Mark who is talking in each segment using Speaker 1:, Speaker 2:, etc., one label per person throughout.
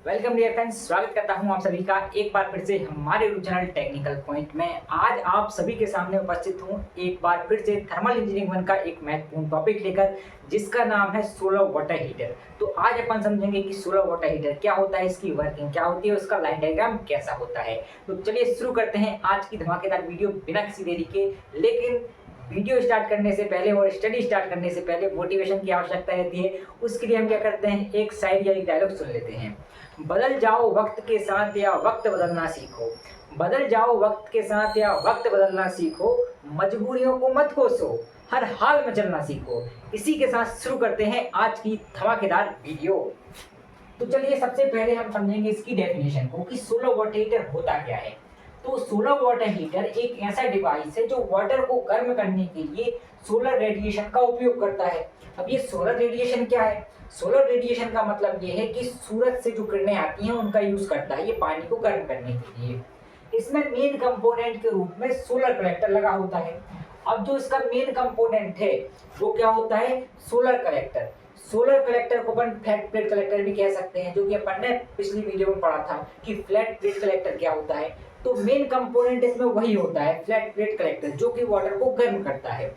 Speaker 1: Welcome dear friends, स्वागत करता हूं आप सभी का एक बार फिर से हमारे यूट्यूब चैनल टेक्निकल पॉइंट में। आज आप सभी के सामने उपस्थित हूं एक बार फिर से थर्मल इंजीनियरिंग वन का एक महत्वपूर्ण टॉपिक लेकर, जिसका नाम है सोलर वाटर हीटर। तो आज अपन समझेंगे कि सोलर वाटर हीटर क्या होता है, इसकी वर्किंग क्या होती है, उसका लाइन डायग्राम कैसा होता है। तो चलिए शुरू करते हैं आज की धमाकेदार वीडियो बिना किसी देरी के। लेकिन वीडियो स्टार्ट करने से पहले और स्टडी स्टार्ट करने से पहले मोटिवेशन की आवश्यकता रहती है। उसके लिए हम क्या करते हैं, एक शायरी या एक डायलॉग सुन लेते हैं। बदल जाओ वक्त के साथ या वक्त बदलना सीखो। बदल जाओ वक्त के साथ या वक्त बदलना सीखो। मजबूरियों को मत कोसो, हर हाल में चलना सीखो। इसी के साथ शुरू करते हैं आज की धमाकेदार वीडियो। तो चलिए सबसे पहले हम समझेंगे इसकी डेफिनेशन को कि सोलर वाटर हीटर होता क्या है। तो सोलर वाटर हीटर एक ऐसा डिवाइस है जो वाटर को गर्म करने के लिए सोलर रेडिएशन का उपयोग करता है। अब ये सोलर रेडिएशन क्या है? सोलर रेडिएशन का मतलब ये है कि सूरज से जो किरणें आती हैं उनका यूज करता है ये पानी को गर्म करने के लिए। इसमें मेन कंपोनेंट के रूप में सोलर कलेक्टर लगा होता है। अब जो इसका मेन कंपोनेंट है वो क्या होता है? Solar collector. सोलर कलेक्टर को अपन फ्लैट प्लेट कलेक्टर भी कह सकते हैं, जो कि अपन ने पिछली वीडियो में पढ़ा था कि फ्लैट प्लेट कलेक्टर क्या होता है। तो मेन कंपोनेंट इसमें वही होता है, फ्लैट प्लेट कलेक्टर, जो कि वाटर को गर्म करता है।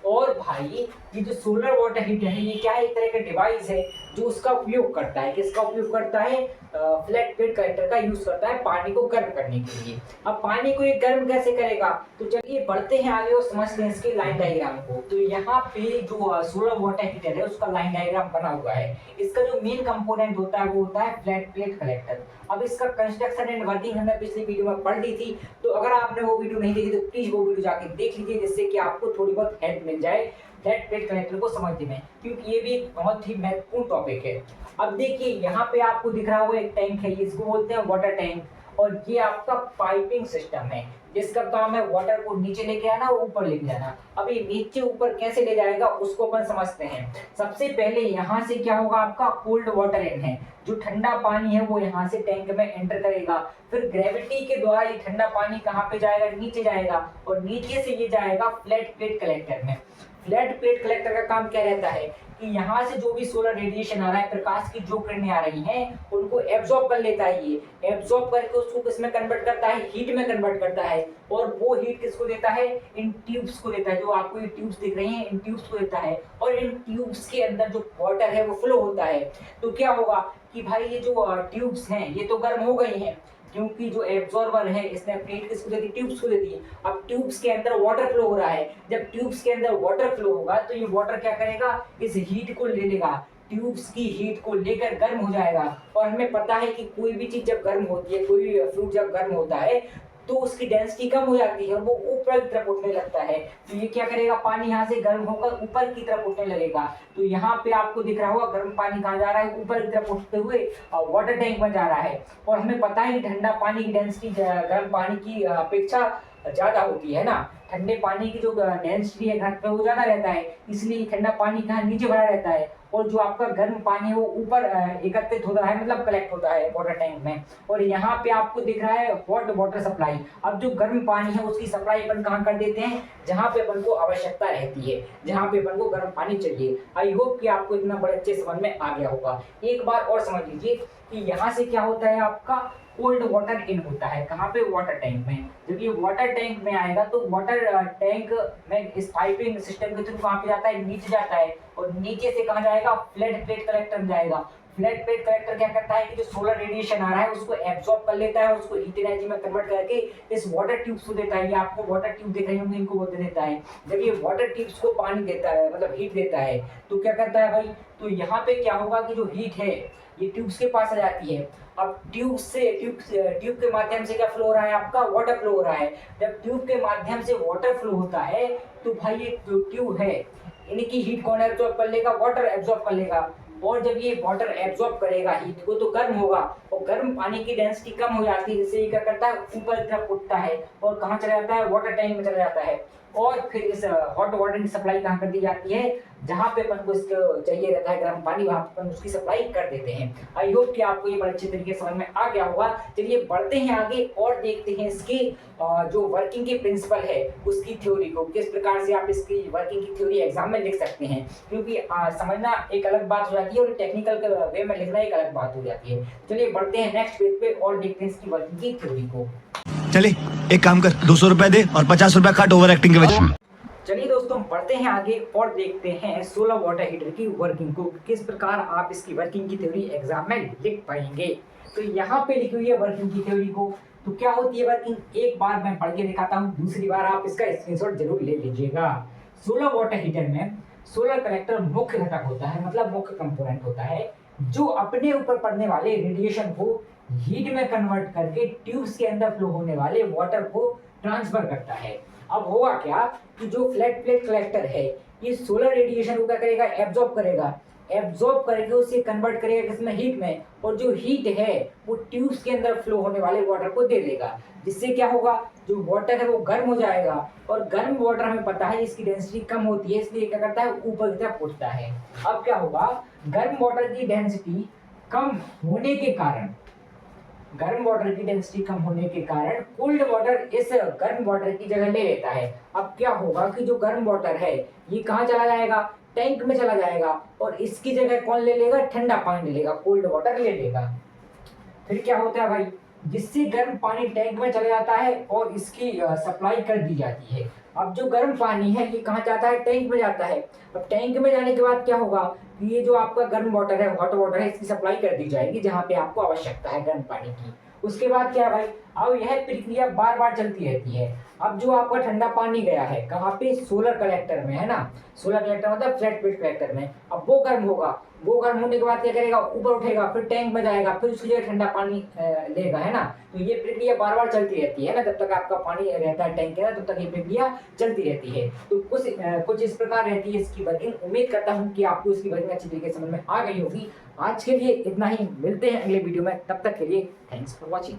Speaker 1: और भाई ये जो सोलर वाटर हीटर है ये क्या है? एक तरह का डिवाइस है जो उसका उपयोग करता है। किसका उपयोग करता है? फ्लैट प्लेट कलेक्टर का यूज करता है पानी को गर्म करने के लिए। अब पानी को ये गर्म कैसे करेगा? तो चलिए बढ़ते हैं आगे और समझते हैं इसकी लाइन डायग्राम को। तो यहाँ पे जो सोलर वाटर हीटर है उसका लाइन डायग्राम बना हुआ है। इसका जो मेन कंपोनेंट होता है वो होता है फ्लैट प्लेट कलेक्टर। अब इसका कंस्ट्रक्शन एंड वर्किंग हमने पिछली वीडियो में पढ़ ली थी, तो अगर आपने वो वीडियो नहीं देखी तो प्लीज वो वीडियो जाके देख लीजिए, जिससे कि आपको थोड़ी बहुत हेल्प मिल जाए फ्लैट प्लेट कलेक्टर को समझने में, क्योंकि ये भी एक बहुत ही महत्वपूर्ण टॉपिक है। अब देखिए यहाँ पे आपको दिख रहा हुआ एक टैंक है, इसको बोलते हैं वाटर टैंक। और ये आपका पाइपिंग सिस्टम है जिसका काम है वाटर को नीचे लेके आना और ऊपर लेके जाना। अब ये नीचे ऊपर कैसे ले जाएगा उसको अपन समझते हैं। सबसे पहले यहाँ से क्या होगा, आपका कोल्ड वाटर इन है, जो ठंडा पानी है वो यहाँ से टैंक में एंटर करेगा। फिर ग्रेविटी के द्वारा ये ठंडा पानी कहाँ पे जाएगा? नीचे जाएगा, और नीचे से ये जाएगा फ्लैट प्लेट कलेक्टर में। फ्लैट प्लेट कलेक्टर का काम क्या रहता है कि यहाँ से जो भी सोलर रेडिएशन आ रहा है, प्रकाश की जो किरणें आ रही हैं, उनको एब्जॉर्ब कर लेता है। ये एब्जॉर्ब करके उसको किसमें कन्वर्ट करता है? हीट में कन्वर्ट करता है। और वो हीट किसको देता है? इन ट्यूब्स को देता है। जो आपको ये ट्यूब्स दिख रही हैं इन ट्यूब्स को देता है। और इन ट्यूब्स के अंदर जो वाटर है वो फ्लो होता है। तो क्या होगा कि भाई ये जो ट्यूब्स हैं ये तो गर्म हो गई हैं, क्योंकि जो एब्जॉर्बर है इसने प्लेट किसको दे दी? ट्यूब्स को दे दी। अब ट्यूब्स के अंदर वाटर फ्लो हो रहा है। जब ट्यूब्स के अंदर वाटर फ्लो होगा तो ये वाटर क्या करेगा? इस हीट को ले लेगा, ट्यूब्स की हीट को लेकर गर्म हो जाएगा। और हमें पता है कि कोई भी चीज जब गर्म होती है, कोई भी फ्रूट जब गर्म होता है तो उसकी डेंसिटी कम हो जाती है और वो ऊपर की तरफ उठने लगता है। तो ये क्या करेगा? पानी यहाँ से गर्म होकर ऊपर की तरफ उठने लगेगा। तो यहाँ पे आपको दिख रहा होगा गर्म पानी कहाँ जा रहा है? ऊपर की तरफ उठते हुए वाटर टैंक में जा रहा है। और हमें पता है कि ठंडा पानी की डेंसिटी गर्म पानी की अपेक्षा ज्यादा होती है ना। ठंडे पानी की जो डेंसिटी है घट पे वो ज्यादा रहता है, इसलिए ठंडा पानी कहाँ? नीचे भरा रहता है। और जो आपका गर्म पानी है वो ऊपर एकत्रित होता है, मतलब कलेक्ट होता है वाटर टैंक में। और यहाँ पे आपको दिख रहा है हॉट वाटर सप्लाई। अब जो गर्म पानी है उसकी सप्लाई अपन कहाँ कर देते हैं? जहाँ पे अपन को आवश्यकता रहती है, जहाँ पे अपन को गर्म पानी चाहिए। आई होप कि आपको इतना बड़े अच्छे समझ में आ गया होगा। एक बार और समझ लीजिए कि यहाँ से क्या होता है, आपका कोल्ड वाटर इन होता है। कहाँ पे? वाटर टैंक में। जब ये वाटर टैंक में आएगा तो वाटर टैंक में इस पाइपिंग सिस्टम के थ्रू कहाँ पे जाता है? नीचे जाता है। और नीचे से कहाँ जाएगा? फ्लैट प्लेट कलेक्टर में जाएगा। फ्लैट प्लेट कलेक्टर क्या करता है कि जो सोलर रेडिएशन आ रहा है उसको एब्जॉर्ब कर लेता है, उसको हीट एनर्जी में कन्वर्ट करके इस वाटर ट्यूब्स को देता है। ये आपको वाटर ट्यूब दिख रही होंगी, इनको वो दे देता है। जब ये वाटर ट्यूब्स को पानी देता है, मतलब हीट देता है, तो क्या करता है भाई? तो यहाँ पे क्या होगा कि जो हीट है ये ट्यूब्स के पास आ जाती है। अब ट्यूब के माध्यम से क्या फ्लो हो रहा है? आपका वाटर फ्लो हो रहा है। जब ट्यूब के माध्यम से वाटर फ्लो होता है तो भाई ये जो ट्यूब है इनकी हीट कौन एब्जॉर्ब कर लेगा? वाटर एब्जॉर्ब कर लेगा। और जब ये वाटर एब्जॉर्ब करेगा हीट को तो गर्म होगा, और गर्म पानी की डेंसिटी कम हो जाती है, जिससे ये क्या करता है? ऊपर की तरफ उठता है और कहाँ चला जाता है? वाटर टैंक में चला जाता है। और फिर इस हॉट वाटर की सप्लाई कहाँ कर दी जाती है, जहाँ पे अपन को इसको चाहिए रहता है गर्म पानी, वहाँ पे अपन उसकी सप्लाई कर देते हैं। आई होप कि आपको ये बड़े अच्छे तरीके से समझ में आ गया होगा। चलिए बढ़ते हैं आगे और देखते हैं इसकी जो वर्किंग की प्रिंसिपल है उसकी थ्योरी को, किस प्रकार से आप इसकी वर्किंग की थ्योरी एग्जाम में लिख सकते हैं, क्योंकि समझना एक अलग बात हो जाती है और टेक्निकल वे में लिखना एक अलग बात हो जाती है। चलिए बढ़ते हैं नेक्स्ट पेज पे और देखते हैं इसकी वर्किंग की थ्योरी को।
Speaker 2: चले एक काम कर, 200 रुपए दे और 50 रुपए काट ओवर एक्टिंग के वजह।
Speaker 1: चलिए दोस्तों बढ़ते हैं आगे और देखते हैं सोलर वाटर हीटर की वर्किंग को, किस प्रकार आप इसकी वर्किंग की थ्योरी एग्जाम में लिख पाएंगे। तो यहाँ पे लिखी हुई है वर्किंग की थ्योरी को। तो क्या होती है वर्किंग, एक बार मैं पढ़ के दिखाता हूँ, दूसरी बार आप इसका स्क्रीनशॉट जरूर ले लीजिएगा। सोलर वाटर हीटर में सोलर कलेक्टर मुख्य घटक होता है, मतलब मुख्य कंपोनेंट होता है, जो अपने ऊपर पड़ने वाले रेडिएशन को हीट में कन्वर्ट करके ट्यूब्स के अंदर फ्लो होने वाले वाटर को ट्रांसफर करता है। अब होगा क्या कि जो फ्लैट प्लेट कलेक्टर है ये सोलर रेडिएशन को क्या करेगा, एब्जॉर्ब करके उसे कन्वर्ट करेगा किसमें, हीट में, और जो हीट है वो ट्यूब्स के अंदर फ्लो होने वाले वाटर को दे देगा, जिससे क्या होगा, जो वाटर है वो गर्म हो जाएगा, और गर्म वाटर हमें पता है इसकी डेंसिटी कम होती है, इसलिए क्या करता है, ऊपर की तरफ उठता है। अब क्या होगा, गर्म वाटर की डेंसिटी कम होने के कारण कोल्ड वाटर इस गर्म वाटर की जगह ले लेता है। अब क्या होगा कि जो गर्म वाटर है ये कहाँ चला जाएगा, टैंक में चला जाएगा, और इसकी जगह कौन ले लेगा, ठंडा पानी ले लेगा, कोल्ड वाटर ले लेगा। फिर क्या होता है भाई, जिससे गर्म पानी टैंक में चला जाता है और इसकी सप्लाई कर दी जाती है। अब जो गर्म पानी है ये कहाँ जाता है, टैंक में जाता है। अब टैंक में जाने के बाद क्या होगा, ये जो आपका गर्म वाटर है, हॉट वाटर है, इसकी सप्लाई कर दी जाएगी जहाँ पे आपको आवश्यकता है गर्म पानी की। उसके बाद क्या भाई, अब यह प्रक्रिया बार बार चलती रहती है। अब जो आपका ठंडा पानी गया है कहाँ पे, सोलर कलेक्टर में, है ना, सोलर कलेक्टर मतलब फ्लैट प्लेट कलेक्टर में। अब वो गर्म होगा, वो गर्म होने के बाद क्या करेगा, ऊपर उठेगा, फिर टैंक में जाएगा, फिर उसकी जगह ठंडा पानी लेगा, है ना। तो ये प्रक्रिया बार बार चलती रहती है ना, जब तक आपका पानी रहता है टैंक के अंदर तब तक ये प्रक्रिया चलती रहती है। तो कुछ इस प्रकार रहती है इसकी वर्किंग। उम्मीद करता हूँ कि आपको इसकी वर्किंग अच्छी तरीके से समझ में आ गई होगी। आज के लिए इतना ही, मिलते हैं अगले वीडियो में, तब तक के लिए थैंक्स फॉर वॉचिंग।